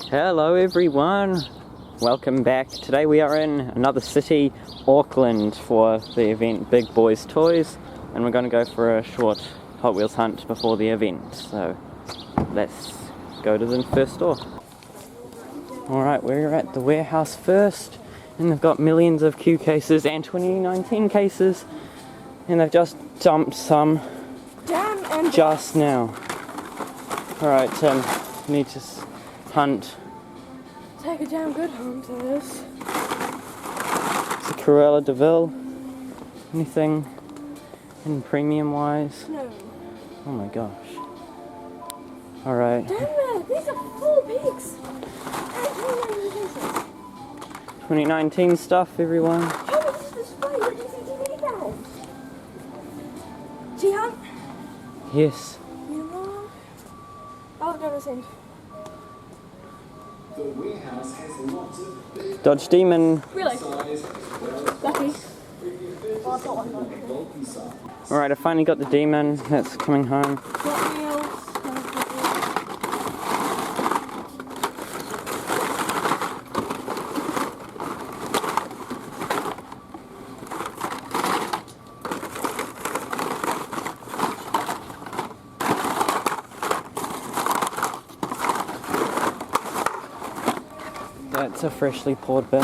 Hello everyone, welcome back. Today we are in another city, Auckland, for the event Big Boys Toys, and we're going to go for a short Hot Wheels hunt before the event. So let's go to the first store. Alright, we're at the warehouse first, and they've got millions of Q cases and 2019 cases, and they've just dumped some just now. Alright, need to hunt. Take a damn good home to this. It's a Cruella de Vil. Anything in premium wise? No. Oh my gosh. Alright. Damn it, these are full pigs. 2019 stuff, everyone. How much is this way? What is DVD bound? Jihan? Yes. You know? Oh, no, this end. The warehouse has lots of big Dodge Demon. Really? size, Lucky. bulky size. Alright, I finally got the Demon. That's coming home. Hot Wheels. That's a freshly poured bin.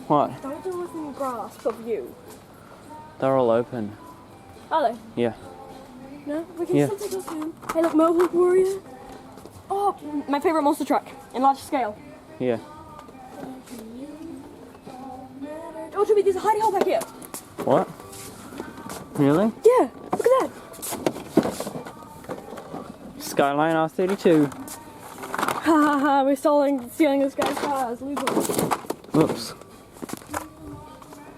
What? Don't do within the grasp of you. They're all open. Are they? Yeah. No? We can Yeah. still take those home. Hey, look, Mohawk Warrior. Oh, my favorite monster truck in large scale. Yeah. Oh, Jimmy, there's a hidey hole back here. What? Really? Yeah, look at that. Skyline R32. Ha ha ha, we're stealing this guy's cars. Lose one. Whoops.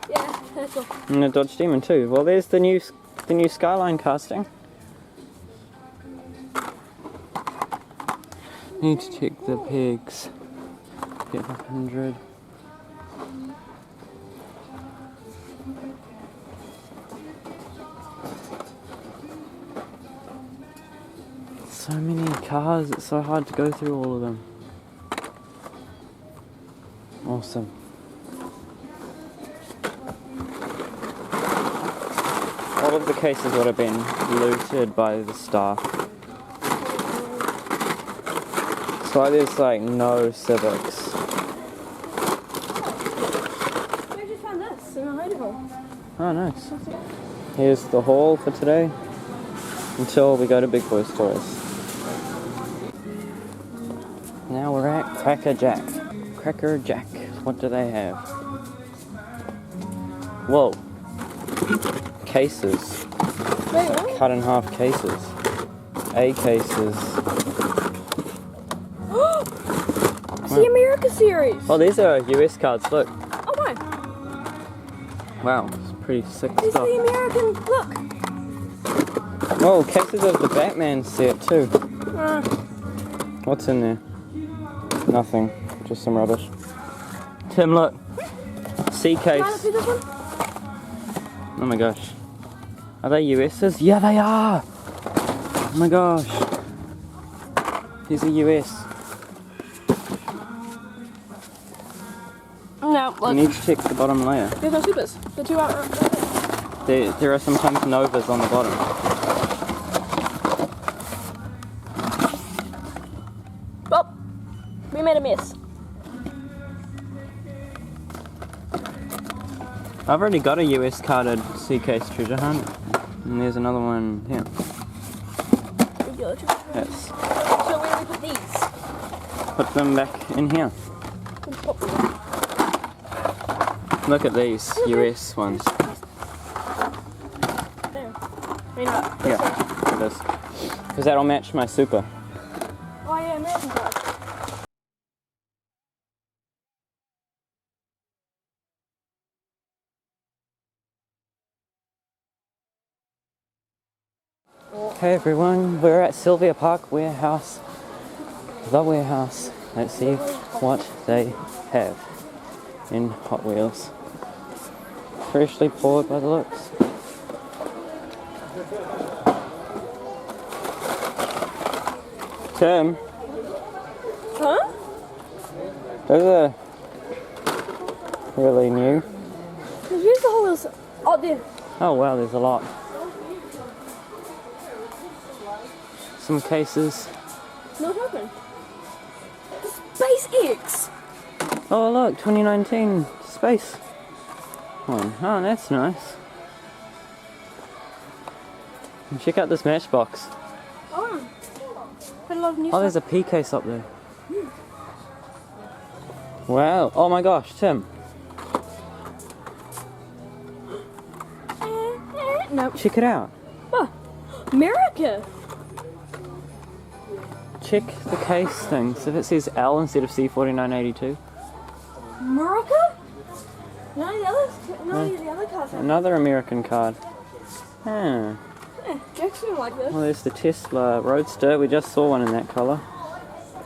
Yeah, that's all. And a Dodge Demon too. Well, there's the new Skyline casting. Need to check the pigs. Get 100. So many cars, it's so hard to go through all of them. Awesome. All of the cases would have been looted by the staff. That's why there's like no civics. We just found this in a hidey hole. Oh, nice. Here's the haul for today. Until we go to Big Boys Toys. Now we're at Cracker Jack. Cracker Jack. What do they have? Whoa. Cases. Wait, what? Cut in half cases. A cases. It's the America series. Oh, these are US cards. Look. Oh my. Wow. It's pretty sick It's stuff. the American. Look. Oh, cases of the Batman set too. What's in there? Nothing. Just some rubbish. Tim, look. C Can I look case. through this one? Oh my gosh. Are they US's? Yeah, they are! Oh my gosh. These are US. No, You look. need to check the bottom layer. There's no supers. The two out. There are sometimes Novas on the bottom. Well, we made a mess. I've already got a US carded C-case treasure hunt. And there's another one here. Regular two. Yes. So where do we put these? Put them back in here. Look at these US ones. There. Maybe not. This one. Yeah, it is. Because that'll match my super. Oh yeah, American card. Hey everyone, we're at Sylvia Park Warehouse. The warehouse. Let's see what they have in Hot Wheels. Freshly poured by the looks. Tim, Huh? those are really new. Here's the whole list. Oh, there. Oh wow, there's a lot. Some cases. No open. SpaceX. Oh look, 2019 space one. Oh, that's nice. And check out this Matchbox. Oh. Quite a lot of new Oh, there's stuff. a P case up there. Wow. Oh my gosh, Tim. No. Check it out. Oh, America. Check the case things. If it says L instead of C4982. America? None of the other cards have. Another American card. Huh. Jackson like this. Well, there's the Tesla Roadster. We just saw one in that colour.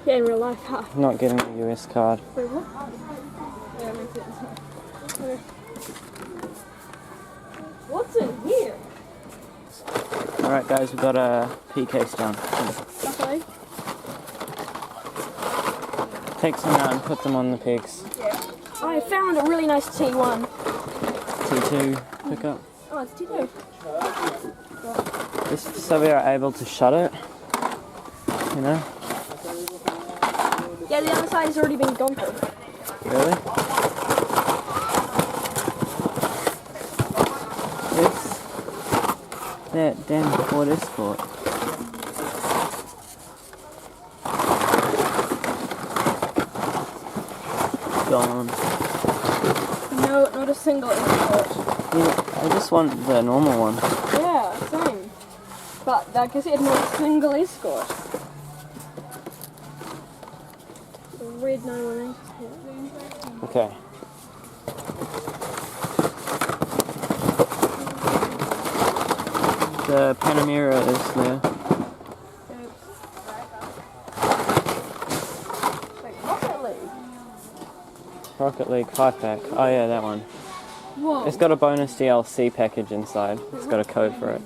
Yeah, in real life, huh? Not getting a US card. Wait, what? Yeah, makes sense. Okay. What's in here? Alright guys, we've got a P case down. Okay. Take some out and put them on the pegs. I found a really nice T1. T2 pickup. Oh, it's T2. Just so we are able to shut it. You know? Yeah, the other side has already been gone through. Really? Yes. That damn Ford Escort. Gone. No, not a single import. Yeah, I just want the normal one. Yeah, same. But like I said, not a single escort. The red 918. Okay. The Panamera is there. Like Rocket League. Rocket League 5-pack. Oh yeah, that one. Whoa. It's got a bonus DLC package inside. It's got a code for it.